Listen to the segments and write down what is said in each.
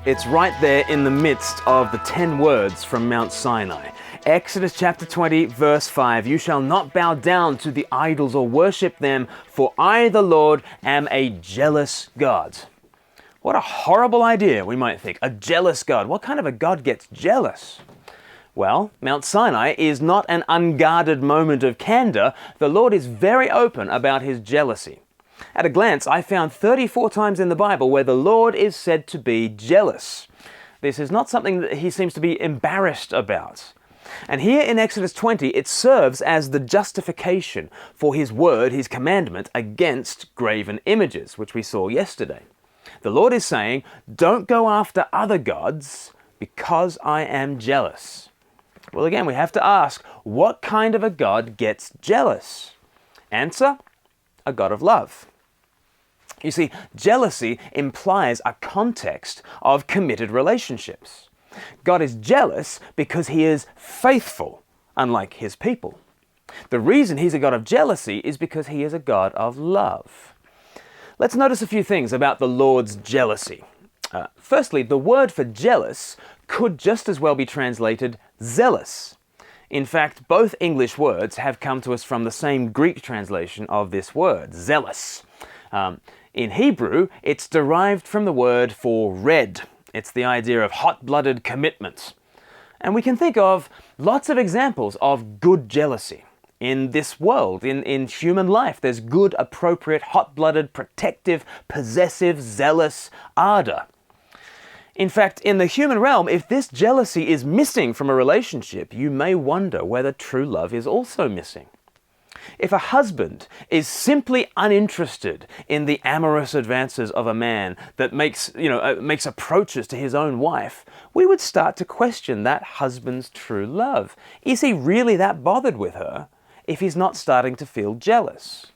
It's right there in the midst of the 10 words from Mount Sinai. Exodus chapter 20, verse 5, "You shall not bow down to the idols or worship them, for I, the Lord, am a jealous God." What a horrible idea, we might think. A jealous God. What kind of a God gets jealous? Well, Mount Sinai is not an unguarded moment of candor. The Lord is very open about his jealousy. At a glance, I found 34 times in the Bible where the Lord is said to be jealous. This is not something that he seems to be embarrassed about. And here in Exodus 20, it serves as the justification for his word, his commandment, against graven images, which we saw yesterday. The Lord is saying, don't go after other gods because I am jealous. Well, again, we have to ask, what kind of a God gets jealous? Answer, a God of love. You see, jealousy implies a context of committed relationships. God is jealous because he is faithful, unlike his people. The reason he's a God of jealousy is because he is a God of love. Let's notice a few things about the Lord's jealousy. Firstly, the word for jealous could just as well be translated zealous. In fact, both English words have come to us from the same Greek translation of this word, zealous. In Hebrew, it's derived from the word for red. It's the idea of hot-blooded commitment. And we can think of lots of examples of good jealousy. In this world, in human life, there's good, appropriate, hot-blooded, protective, possessive, zealous ardor. In fact, in the human realm, if this jealousy is missing from a relationship, you may wonder whether true love is also missing. If a husband is simply uninterested in the amorous advances of a man that makes approaches to his own wife, we would start to question that husband's true love. Is he really that bothered with her if he's not starting to feel jealous?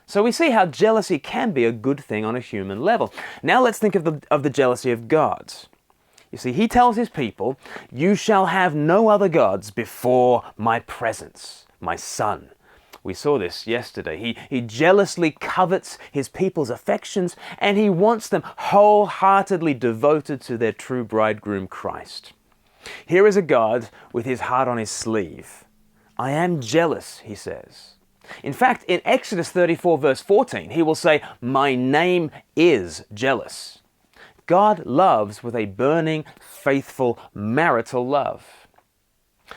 So we see how jealousy can be a good thing on a human level. Now let's think of the jealousy of God. You see, he tells his people, "You shall have no other gods before my presence, my son." We saw this yesterday. He jealously covets his people's affections, and he wants them wholeheartedly devoted to their true bridegroom, Christ. Here is a God with his heart on his sleeve. "I am jealous," he says. In fact, in Exodus 34, verse 14, he will say, "My name is jealous." God loves with a burning, faithful, marital love.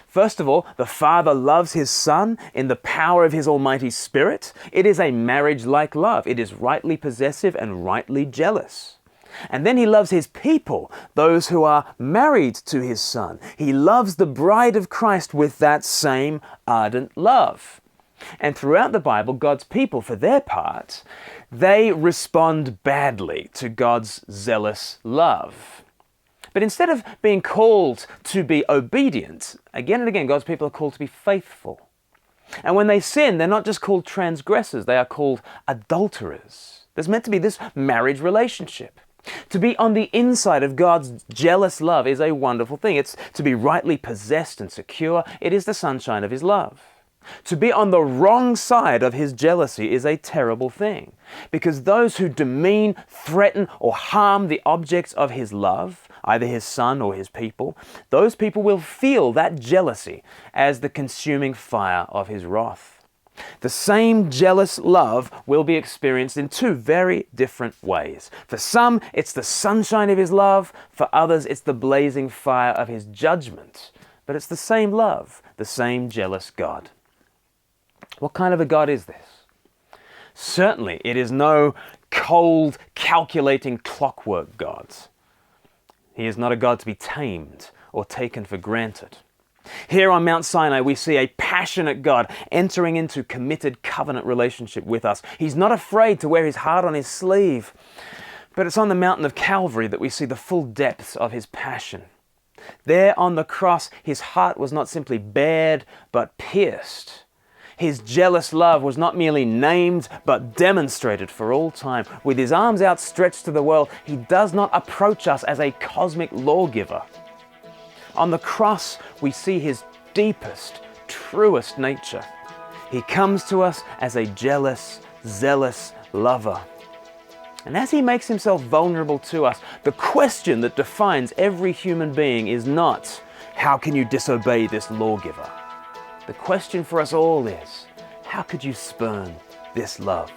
First of all, the Father loves his Son in the power of his Almighty Spirit. It is a marriage-like love. It is rightly possessive and rightly jealous. And then he loves his people, those who are married to his Son. He loves the bride of Christ with that same ardent love. And throughout the Bible, God's people, for their part, they respond badly to God's zealous love. But instead of being called to be obedient, again and again, God's people are called to be faithful. And when they sin, they're not just called transgressors, they are called adulterers. There's meant to be this marriage relationship. To be on the inside of God's jealous love is a wonderful thing. It's to be rightly possessed and secure. It is the sunshine of his love. To be on the wrong side of his jealousy is a terrible thing, because those who demean, threaten, or harm the objects of his love, either his Son or his people, those people will feel that jealousy as the consuming fire of his wrath. The same jealous love will be experienced in two very different ways. For some, it's the sunshine of his love. For others, it's the blazing fire of his judgment. But it's the same love, the same jealous God. What kind of a God is this? Certainly, it is no cold, calculating clockwork God. He is not a God to be tamed or taken for granted. Here on Mount Sinai, we see a passionate God entering into committed covenant relationship with us. He's not afraid to wear his heart on his sleeve. But it's on the mountain of Calvary that we see the full depths of his passion. There on the cross, his heart was not simply bared, but pierced. His jealous love was not merely named, but demonstrated for all time. With his arms outstretched to the world, he does not approach us as a cosmic lawgiver. On the cross, we see his deepest, truest nature. He comes to us as a jealous, zealous lover. And as he makes himself vulnerable to us, the question that defines every human being is not, how can you disobey this lawgiver? The question for us all is, how could you spurn this love?